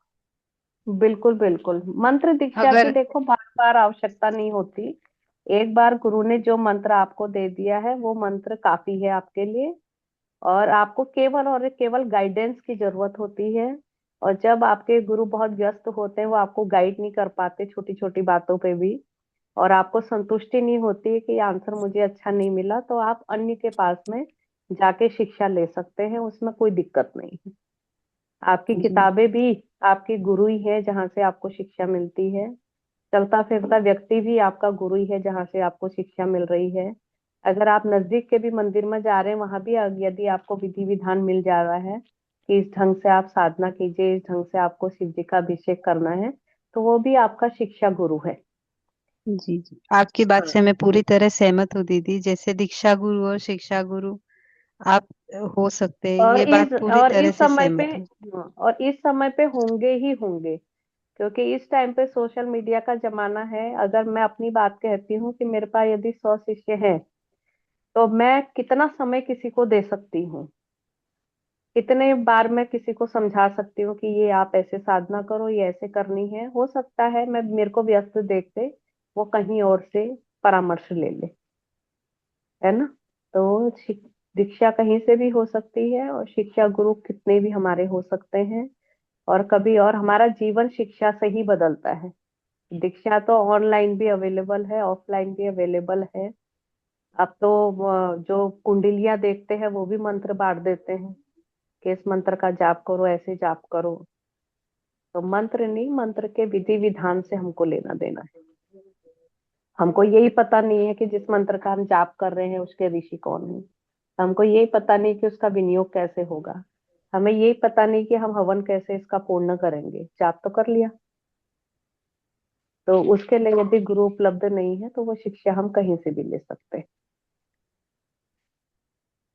बिल्कुल बिल्कुल। मंत्र दीक्षा की अगर देखो बात बार आवश्यकता नहीं होती। एक बार गुरु ने जो मंत्र आपको दे दिया है वो मंत्र काफी है आपके लिए। और आपको केवल और केवल गाइडेंस की जरूरत होती है। और जब आपके गुरु बहुत व्यस्त होते हैं, वो आपको गाइड नहीं कर पाते छोटी छोटी बातों पे भी, और आपको संतुष्टि नहीं होती है कि आंसर मुझे अच्छा नहीं मिला, तो आप अन्य के पास में जाके शिक्षा ले सकते हैं, उसमें कोई दिक्कत नहीं है। आपकी जी किताबें भी आपके गुरु ही है जहाँ से आपको शिक्षा मिलती है। चलता फिरता व्यक्ति भी आपका गुरु ही है जहाँ से आपको शिक्षा मिल रही है। अगर आप नजदीक के भी मंदिर में जा रहे हैं, वहां भी यदि आपको विधि विधान मिल जा रहा है कि इस ढंग से आप साधना कीजिए, इस ढंग से आपको शिव जी का अभिषेक करना है, तो वो भी आपका शिक्षा गुरु है। जी जी, आपकी बात हाँ। से मैं पूरी तरह सहमत हूँ दीदी। जैसे दीक्षा गुरु और शिक्षा गुरु आप हो सकते हैं, और ये बात पूरी तरह इस से समय पे, सहमत हूँ। हाँ, और इस समय पे होंगे ही होंगे। क्योंकि इस टाइम पे सोशल मीडिया का जमाना है। अगर मैं अपनी बात कहती हूँ कि मेरे पास यदि 100 शिष्य हैं, तो मैं कितना समय किसी को दे सकती हूँ, कितने बार मैं किसी को समझा सकती हूँ कि ये आप ऐसे साधना करो, ये ऐसे करनी है। हो सकता है मैं मेरे को व्यस्त देखते वो कहीं और से परामर्श ले ले, है ना। तो दीक्षा कहीं से भी हो सकती है, और शिक्षा गुरु कितने भी हमारे हो सकते हैं। और कभी और हमारा जीवन शिक्षा से ही बदलता है। दीक्षा तो ऑनलाइन भी अवेलेबल है, ऑफलाइन भी अवेलेबल है। अब तो जो कुंडलियां देखते हैं वो भी मंत्र बांट देते हैं कि इस मंत्र का जाप करो, ऐसे जाप करो। तो मंत्र नहीं, मंत्र के विधि विधान से हमको लेना देना है। हमको यही पता नहीं है कि जिस मंत्र का हम जाप कर रहे हैं उसके ऋषि कौन है। हमको यही पता नहीं कि उसका विनियोग कैसे होगा। हमें यही पता नहीं कि हम हवन कैसे इसका पूर्ण करेंगे। जाप तो कर लिया। तो उसके लिए यदि गुरु उपलब्ध नहीं है, तो वो शिक्षा हम कहीं से भी ले सकते हैं।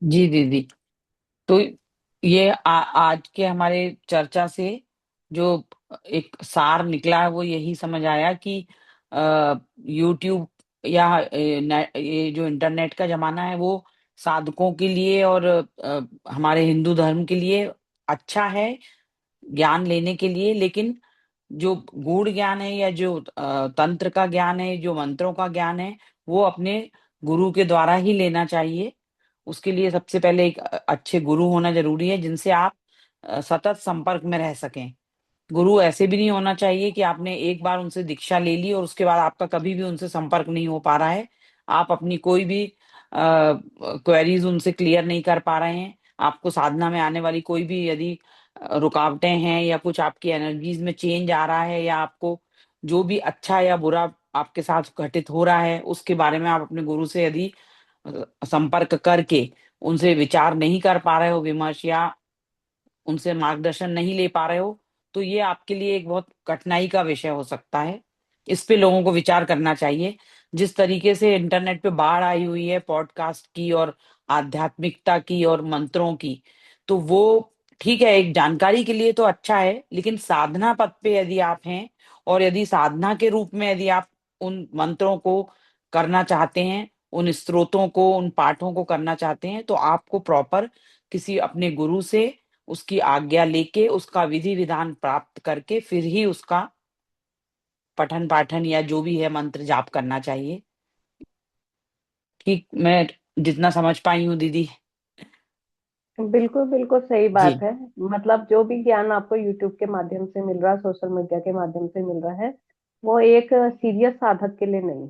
जी दीदी। तो ये आज के हमारे चर्चा से जो एक सार निकला है वो यही समझ आया कि यूट्यूब या ये जो इंटरनेट का जमाना है वो साधकों के लिए और हमारे हिंदू धर्म के लिए अच्छा है, ज्ञान लेने के लिए। लेकिन जो गूढ़ ज्ञान है या जो तंत्र का ज्ञान है, जो मंत्रों का ज्ञान है, वो अपने गुरु के द्वारा ही लेना चाहिए। उसके लिए सबसे पहले एक अच्छे गुरु होना जरूरी है जिनसे आप सतत संपर्क में रह सकें। गुरु ऐसे भी नहीं होना चाहिए कि आपने एक बार उनसे दीक्षा ले ली और उसके बाद आपका कभी भी उनसे संपर्क नहीं हो पा रहा है। आप अपनी कोई भी क्वेरीज उनसे क्लियर नहीं कर पा रहे हैं। आपको साधना में आने वाली कोई भी यदि रुकावटें हैं या कुछ आपकी एनर्जीज में चेंज आ रहा है या आपको जो भी अच्छा या बुरा आपके साथ घटित हो रहा है उसके बारे में आप अपने गुरु से यदि संपर्क करके उनसे विचार नहीं कर पा रहे हो, विमर्श या उनसे मार्गदर्शन नहीं ले पा रहे हो, तो ये आपके लिए एक बहुत कठिनाई का विषय हो सकता है। इस पे लोगों को विचार करना चाहिए। जिस तरीके से इंटरनेट पे बाढ़ आई हुई है पॉडकास्ट की और आध्यात्मिकता की और मंत्रों की, तो वो ठीक है, एक जानकारी के लिए तो अच्छा है, लेकिन साधना पथ पे यदि आप हैं और यदि साधना के रूप में यदि आप उन मंत्रों को करना चाहते हैं, उन स्त्रोतों को, उन पाठों को करना चाहते हैं, तो आपको प्रॉपर किसी अपने गुरु से उसकी आज्ञा लेके उसका विधि विधान प्राप्त करके फिर ही उसका पठन पाठन या जो भी है मंत्र जाप करना चाहिए। ठीक, मैं जितना समझ पाई हूँ दीदी। बिल्कुल बिल्कुल सही बात जी है। मतलब जो भी ज्ञान आपको यूट्यूब के माध्यम से मिल रहा है, सोशल मीडिया के माध्यम से मिल रहा है, वो एक सीरियस साधक के लिए नहीं।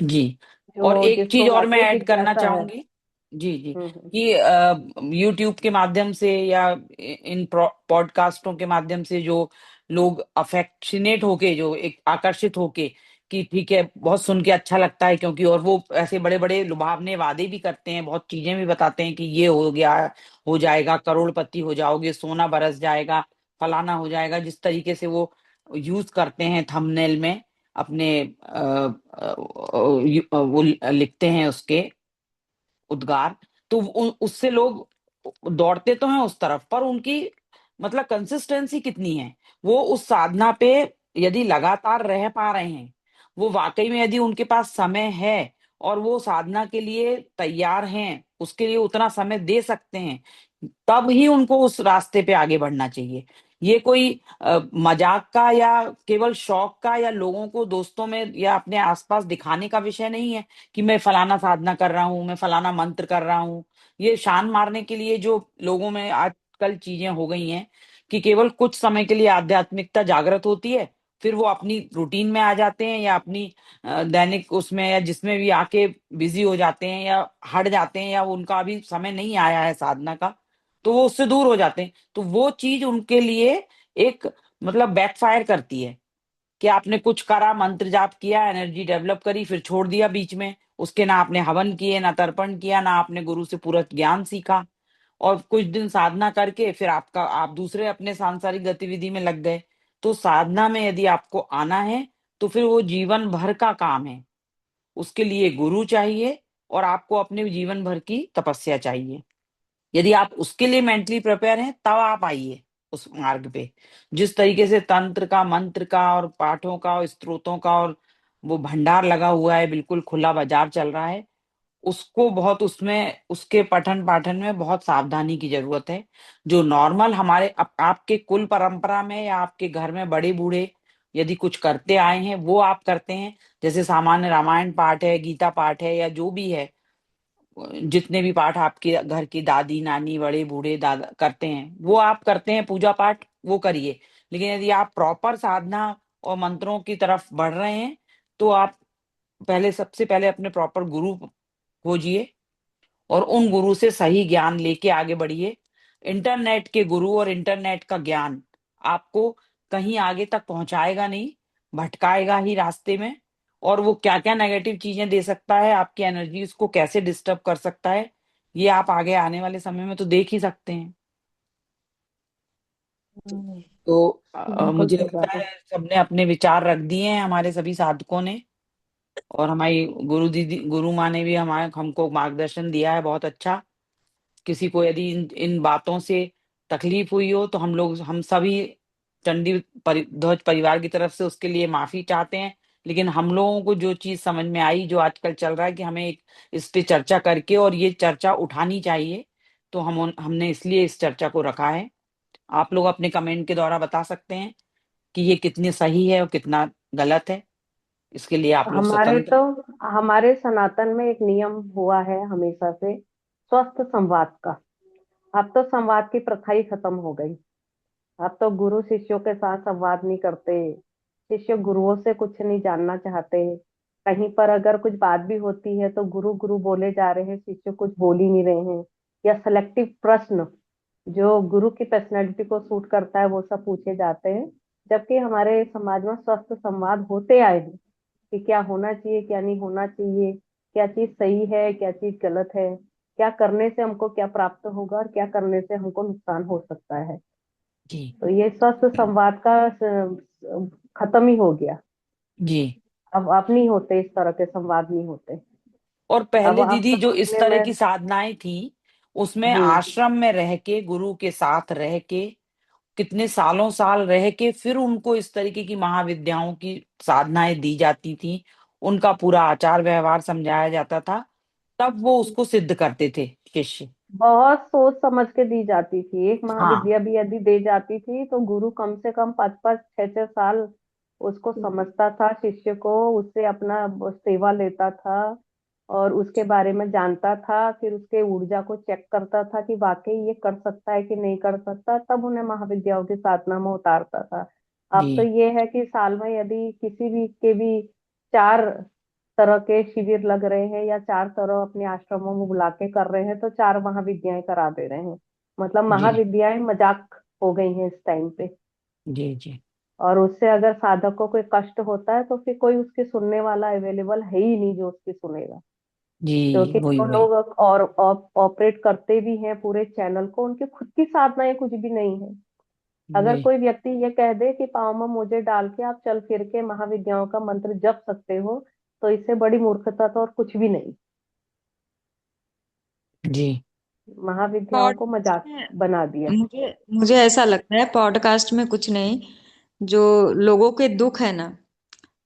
जी। और जो एक चीज जिसको और मैं वाकई ऐड करना जिज्ञासा है। चाहूंगी। जी जी। हम्म। कि यूट्यूब के माध्यम से या इन पॉडकास्टों के माध्यम से जो लोग अफेक्शनेट होके, जो एक आकर्षित होके कि ठीक है बहुत सुन के अच्छा लगता है, क्योंकि और वो ऐसे बड़े बड़े लुभावने वादे भी करते हैं, बहुत चीजें भी बताते हैं कि ये हो गया, हो जाएगा, करोड़पति हो जाओगे, सोना बरस जाएगा, फलाना हो जाएगा, जिस तरीके से वो यूज करते हैं थंबनेल में अपने वो लिखते हैं उसके उद्गार। तो उससे लोग दौड़ते तो हैं उस तरफ, पर उनकी मतलब कंसिस्टेंसी कितनी है, वो उस साधना पे यदि लगातार रह पा रहे हैं, वो वाकई में यदि उनके पास समय है और वो साधना के लिए तैयार हैं, उसके लिए उतना समय दे सकते हैं, तब ही उनको उस रास्ते पे आगे बढ़ना चाहिए। ये कोई मजाक का या केवल शौक का या लोगों को दोस्तों में या अपने आसपास दिखाने का विषय नहीं है कि मैं फलाना साधना कर रहा हूँ, मैं फलाना मंत्र कर रहा हूँ। ये शान मारने के लिए जो लोगों में आजकल चीजें हो गई हैं कि केवल कुछ समय के लिए आध्यात्मिकता जागृत होती है, फिर वो अपनी रूटीन में आ जाते हैं या अपनी दैनिक उसमें या जिसमें भी आके बिजी हो जाते हैं या हट जाते हैं या उनका अभी समय नहीं आया है साधना का, तो वो उससे दूर हो जाते हैं। तो वो चीज उनके लिए एक मतलब बैकफायर करती है कि आपने कुछ करा, मंत्र जाप किया, एनर्जी डेवलप करी, फिर छोड़ दिया बीच में। उसके ना आपने हवन किए, ना तर्पण किया, ना आपने गुरु से पूरा ज्ञान सीखा। और कुछ दिन साधना करके फिर आप दूसरे अपने सांसारिक गतिविधि में लग गए। तो साधना में यदि आपको आना है तो फिर वो जीवन भर का काम है। उसके लिए गुरु चाहिए और आपको अपने जीवन भर की तपस्या चाहिए। यदि आप उसके लिए मेंटली प्रिपेयर हैं तब आप आइए उस मार्ग पे। जिस तरीके से तंत्र का, मंत्र का और पाठों का और स्तोत्रों का और वो भंडार लगा हुआ है, बिल्कुल खुला बाजार चल रहा है, उसको बहुत उसमें उसके पठन पाठन में बहुत सावधानी की जरूरत है। जो नॉर्मल हमारे आपके कुल परंपरा में या आपके घर में बड़े बूढ़े यदि कुछ करते आए हैं वो आप करते हैं, जैसे सामान्य रामायण पाठ है, गीता पाठ है या जो भी है, जितने भी पाठ आपके घर की दादी नानी बड़े बूढ़े दादा करते हैं वो आप करते हैं, पूजा पाठ वो करिए। लेकिन यदि आप प्रॉपर साधना और मंत्रों की तरफ बढ़ रहे हैं तो आप पहले सबसे पहले अपने प्रॉपर गुरु खोजिए और उन गुरु से सही ज्ञान लेके आगे बढ़िए। इंटरनेट के गुरु और इंटरनेट का ज्ञान आपको कहीं आगे तक पहुंचाएगा नहीं, भटकाएगा ही रास्ते में। और वो क्या क्या नेगेटिव चीजें दे सकता है, आपकी एनर्जीज को कैसे डिस्टर्ब कर सकता है, ये आप आगे आने वाले समय में तो देख ही सकते हैं। हम्म, तो बिल्कुल मुझे सही लगता बात है। है सबने अपने विचार रख दिए हैं, हमारे सभी साधकों ने। और हमारी गुरु दीदी गुरु माँ ने भी हमारे हमको मार्गदर्शन दिया है बहुत अच्छा। किसी को यदि इन बातों से तकलीफ हुई हो तो हम सभी चंडी ध्वज परिवार की तरफ से उसके लिए माफी चाहते हैं। लेकिन हम लोगों को जो चीज समझ में आई, जो आजकल चल रहा है कि हमें एक इस पे चर्चा करके और ये चर्चा उठानी चाहिए, तो हमने इसलिए इस चर्चा को रखा है। आप लोग अपने कमेंट के द्वारा बता सकते हैं कि ये कितनी सही है और कितना गलत है। इसके लिए आप लोग हमारे स्वतंत्र तो हैं। हमारे सनातन में एक नियम हुआ है हमेशा से, स्वस्थ संवाद का। अब तो संवाद की प्रथा ही खत्म हो गई। अब तो गुरु शिष्यों के साथ संवाद नहीं करते, शिष्य गुरुओं से कुछ नहीं जानना चाहते। कहीं पर अगर कुछ बात भी होती है तो गुरु गुरु बोले जा रहे हैं, शिष्य कुछ बोल ही नहीं रहे हैं। या सिलेक्टिव प्रश्न जो गुरु की पर्सनैलिटी को सूट करता है वो सब पूछे जाते हैं। जबकि हमारे समाज में स्वस्थ संवाद होते आए हैं कि क्या होना चाहिए, क्या नहीं होना चाहिए, क्या चीज सही है, क्या चीज गलत है, क्या करने से हमको क्या प्राप्त होगा और क्या करने से हमको नुकसान हो सकता है। जी। तो ये स्वस्थ संवाद का खत्म ही हो गया। जी। अब नहीं होते, इस तरह के संवाद नहीं होते। और अब पहले आप दीदी जो इस समझने तरह की में। साधनाएं थी उसमें जी। आश्रम में रह के गुरु के साथ रह के कितने सालों साल रह के फिर उनको इस तरीके की महाविद्याओं की साधनाएं दी जाती थी। उनका पूरा आचार व्यवहार समझाया जाता था, तब वो उसको सिद्ध करते थे शिष्य। बहुत सोच समझ के दी जाती थी। एक हाँ। महाविद्या भी यदि दे जाती थी तो गुरु कम से कम 5-5 6-6 साल उसको समझता था, शिष्य को, उससे अपना वो सेवा लेता था और उसके बारे में जानता था। फिर उसके ऊर्जा को चेक करता था कि वाकई ये कर सकता है कि नहीं कर सकता, तब उन्हें महाविद्याओं की साधना में उतारता था। अब तो जी। ये है कि साल में यदि किसी भी के भी 4 तरह के शिविर लग रहे हैं या 4 तरह अपने आश्रमों में बुला के कर रहे हैं तो 4 महाविद्याएं करा दे रहे हैं। मतलब जी। महाविद्याएं मजाक हो गई हैं इस टाइम पे। जी। जी। और उससे अगर साधक को कोई कष्ट होता है तो फिर कोई उसकी सुनने वाला अवेलेबल है ही नहीं जो उसकी सुनेगा। जी। क्योंकि वही जो वही। लोग और ऑपरेट करते भी हैं पूरे चैनल को, उनकी खुद की साधनाएं कुछ भी नहीं है। अगर वही। कोई व्यक्ति ये कह दे कि पाँव में मोजे डाल के आप चल फिर के महाविद्याओं का मंत्र जप सकते हो, तो इससे बड़ी मूर्खता तो और कुछ भी नहीं। जी। महाविद्याओं को पॉडकास्ट मजाक में बना दिया। मुझे मुझे ऐसा लगता है पॉडकास्ट में कुछ नहीं, जो लोगों के दुख है ना,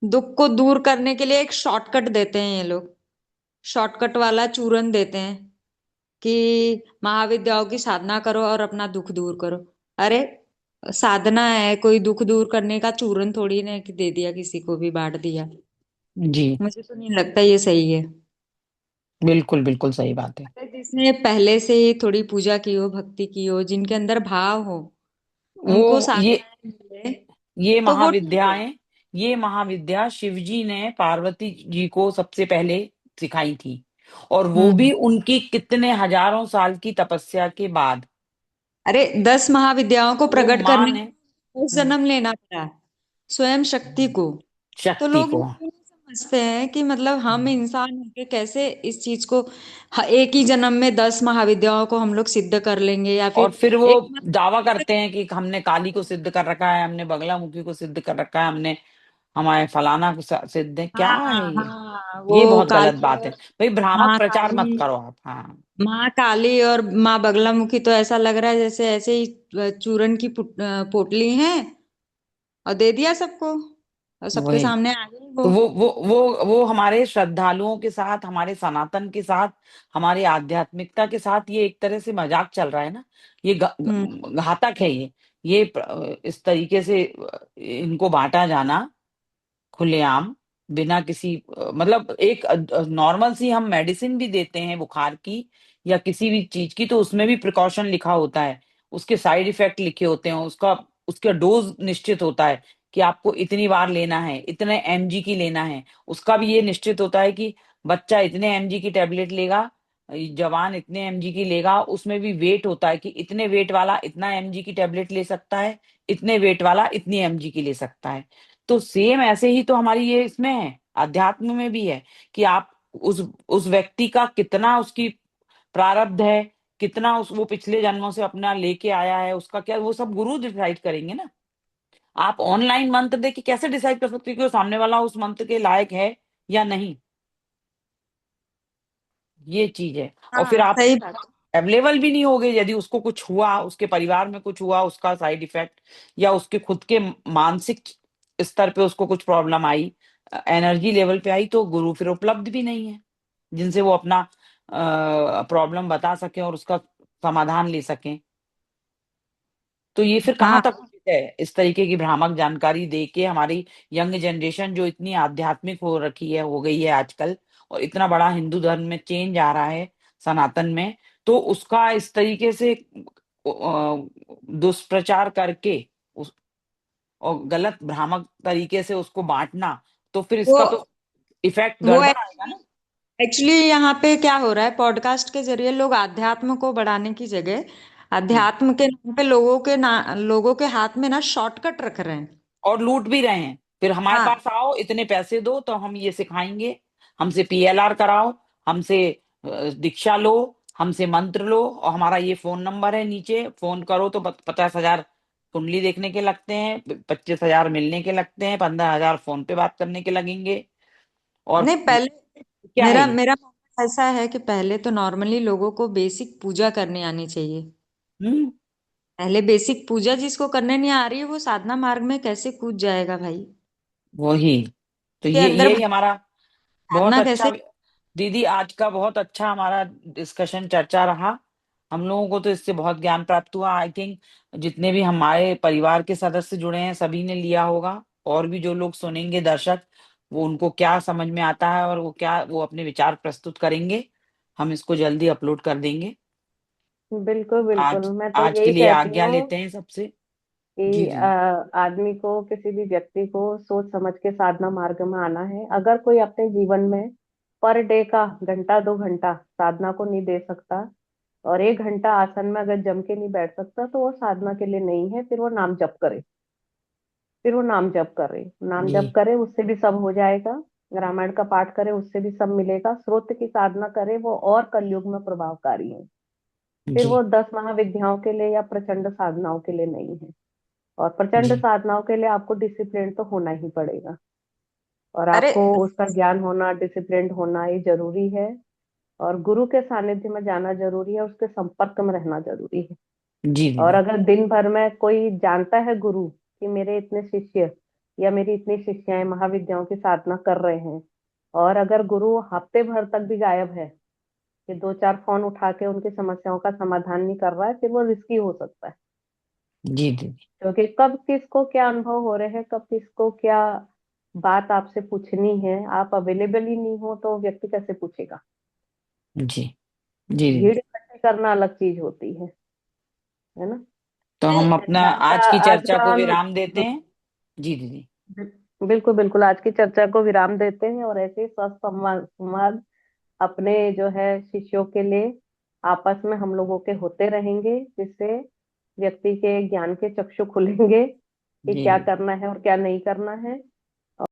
दुख को दूर करने के लिए एक शॉर्टकट देते हैं ये लोग। शॉर्टकट वाला चूरन देते हैं कि महाविद्याओं की साधना करो और अपना दुख दूर करो। अरे साधना है, कोई दुख दूर करने का चूरन थोड़ी ना कि दे दिया किसी को भी बांट दिया। जी मुझे तो नहीं लगता ये सही है। बिल्कुल बिल्कुल सही बात है। अगर जिसने पहले से ही थोड़ी पूजा की हो, भक्ति की हो, जिनके अंदर भाव हो, उनको वो साधनाएं मिले ये तो वो ठीक है। महाविद्याएं, ये महाविद्या शिव जी ने पार्वती जी को सबसे पहले सिखाई थी, और वो हम्म। भी उनकी कितने हजारों साल की तपस्या के बाद। अरे 10 महाविद्याओं को वो प्रकट माँ करने ने में जन्म लेना पड़ा, स्वयं शक्ति को। तो शक्ति लोग ये को, क्यों नहीं समझते हैं कि मतलब हम इंसान होके कैसे इस चीज को एक ही जन्म में 10 महाविद्याओं को हम लोग सिद्ध कर लेंगे, या और फिर फिर वो एक दावा करते हैं कि हमने काली को सिद्ध कर रखा है, हमने बगलामुखी को सिद्ध कर रखा है, हमने हमारे फलाना को सिद्ध है। क्या है हाँ ये? हाँ, ये वो बहुत गलत काली बात है और भाई, भ्रामक माँ प्रचार मत काली, करो आप। हाँ माँ काली और माँ बगलामुखी तो ऐसा लग रहा है जैसे ऐसे ही चूरन की पोटली है, और दे दिया सबको, और सबके वही। सामने आ गई तो वो। वो हमारे श्रद्धालुओं के साथ, हमारे सनातन के साथ, हमारी आध्यात्मिकता के साथ ये एक तरह से मजाक चल रहा है ना। ये हम्म। घातक है ये इस तरीके से इनको बांटा जाना खुलेआम, बिना किसी मतलब एक नॉर्मल सी हम मेडिसिन भी देते हैं बुखार की या किसी भी चीज की, तो उसमें भी प्रिकॉशन लिखा होता है, उसके साइड इफेक्ट लिखे होते हैं, उसका डोज निश्चित होता है कि आपको इतनी बार लेना है, इतने एमजी की लेना है। उसका भी ये निश्चित होता है कि बच्चा इतने एमजी की टेबलेट लेगा, जवान इतने एमजी की लेगा। उसमें भी वेट होता है कि इतने वेट वाला इतना एमजी की टेबलेट ले सकता है, इतने वेट वाला इतनी एमजी की ले सकता है। तो सेम ऐसे ही तो हमारी ये इसमें है, अध्यात्म में भी है कि आप उस व्यक्ति का कितना उसकी प्रारब्ध है, कितना वो पिछले जन्मों से अपना लेके आया है, उसका क्या, वो सब गुरु डिसाइड करेंगे ना। आप ऑनलाइन मंत्र दे के कैसे डिसाइड कर सकते हो कि वो सामने वाला उस मंत्र के लायक है या नहीं? ये चीज है। और फिर हाँ आप सही बात। अवेलेबल भी नहीं होगे यदि उसको कुछ हुआ, उसके परिवार में कुछ हुआ, उसका साइड इफेक्ट, या उसके खुद के मानसिक स्तर पे उसको कुछ प्रॉब्लम आई, एनर्जी लेवल पे आई, तो गुरु फिर उपलब्ध भी नहीं है जिनसे वो अपना प्रॉब्लम बता सकें और उसका समाधान ले सकें। तो ये फिर कहाँ हाँ तक उचित है इस तरीके की भ्रामक जानकारी दे के? हमारी यंग जनरेशन जो इतनी आध्यात्मिक हो रखी है, हो गई है आजकल, और इतना बड़ा हिंदू धर्म में चेंज आ रहा है सनातन में, तो उसका इस तरीके से दुष्प्रचार करके और गलत भ्रामक तरीके से उसको बांटना, तो फिर वो इसका तो इफेक्ट वो गड़बड़ आएगा ना। एक्चुअली यहाँ पे क्या हो रहा है, पॉडकास्ट के जरिए लोग अध्यात्म को बढ़ाने की जगह हम्म। अध्यात्म के नाम पे लोगों के हाथ में ना शॉर्टकट रख रहे हैं। और लूट भी रहे हैं। फिर हमारे हाँ, पास आओ, इतने पैसे दो तो हम ये सिखाएंगे, हमसे पीएलआर कराओ, हमसे दीक्षा लो, हमसे मंत्र लो, और हमारा ये फोन नंबर है, नीचे फोन करो तो 50,000 कुंडली देखने के लगते हैं, 25,000 मिलने के लगते हैं, 15,000 फोन पे बात करने के लगेंगे। और नहीं पहले क्या है मेरा ये? मेरा मानना ऐसा है कि पहले तो नॉर्मली लोगों को बेसिक पूजा करनी आनी चाहिए। हम्म। पहले बेसिक पूजा जिसको करने नहीं आ रही है वो साधना मार्ग में कैसे कूद जाएगा भाई? वही। तो उसके ये अंदर यही हमारा बहुत साधना अच्छा। कैसे? दीदी आज का बहुत अच्छा हमारा डिस्कशन चर्चा रहा। हम लोगों को तो इससे बहुत ज्ञान प्राप्त हुआ। आई थिंक जितने भी हमारे परिवार के सदस्य जुड़े हैं सभी ने लिया होगा, और भी जो लोग सुनेंगे दर्शक, वो उनको क्या समझ में आता है और वो अपने विचार प्रस्तुत करेंगे। हम इसको जल्दी अपलोड कर देंगे। बिल्कुल बिल्कुल, आज मैं तो आज के यही लिए कहती आज्ञा हूँ लेते हैं सबसे। जी कि दीदी। आदमी को, किसी भी व्यक्ति को सोच समझ के साधना मार्ग में आना है। अगर कोई अपने जीवन में पर डे का घंटा 2 घंटा साधना को नहीं दे सकता, और 1 घंटा आसन में अगर जम के नहीं बैठ सकता, तो वो साधना के लिए नहीं है। फिर वो नाम जप करे, फिर वो नाम जप करे, नाम जी जप करे, उससे भी सब हो जाएगा। रामायण का पाठ करे, उससे भी सब मिलेगा। स्रोत की साधना करे, वो और कलयुग में प्रभावकारी है। फिर जी वो 10 महाविद्याओं के लिए या प्रचंड साधनाओं के लिए नहीं है। और प्रचंड जी साधनाओं के लिए आपको डिसिप्लिन तो होना ही पड़ेगा, और अरे आपको उसका ज्ञान होना, डिसिप्लिन होना ये जरूरी है। और गुरु के सानिध्य में जाना जरूरी है, उसके संपर्क में रहना जरूरी है। जी और दीदी। अगर दिन भर में कोई जानता है गुरु कि मेरे इतने शिष्य या मेरी इतनी शिष्याएं महाविद्याओं की साधना कर रहे हैं, और अगर गुरु हफ्ते भर तक भी गायब है, कि 2 4 फोन उठा के उनकी समस्याओं का समाधान नहीं कर रहा है, फिर वो रिस्की हो सकता है। जी दीदी। क्योंकि कब किसको क्या अनुभव हो रहे हैं, कब किसको क्या बात आपसे पूछनी है, आप अवेलेबल ही नहीं हो तो व्यक्ति कैसे पूछेगा। जी जी भीड़ दीदी। इकट्ठी करना अलग चीज होती है ना। तो हम अपना आज का आज की आज चर्चा का को हम विराम देते हैं। जी दीदी। बिल्कुल बिल्कुल आज की चर्चा को विराम देते हैं, और ऐसे ही स्वस्थ संवाद संवाद अपने जो है शिष्यों के लिए आपस में हम लोगों के होते रहेंगे, जिससे व्यक्ति के ज्ञान के चक्षु खुलेंगे कि जी क्या दीदी। करना है और क्या नहीं करना है।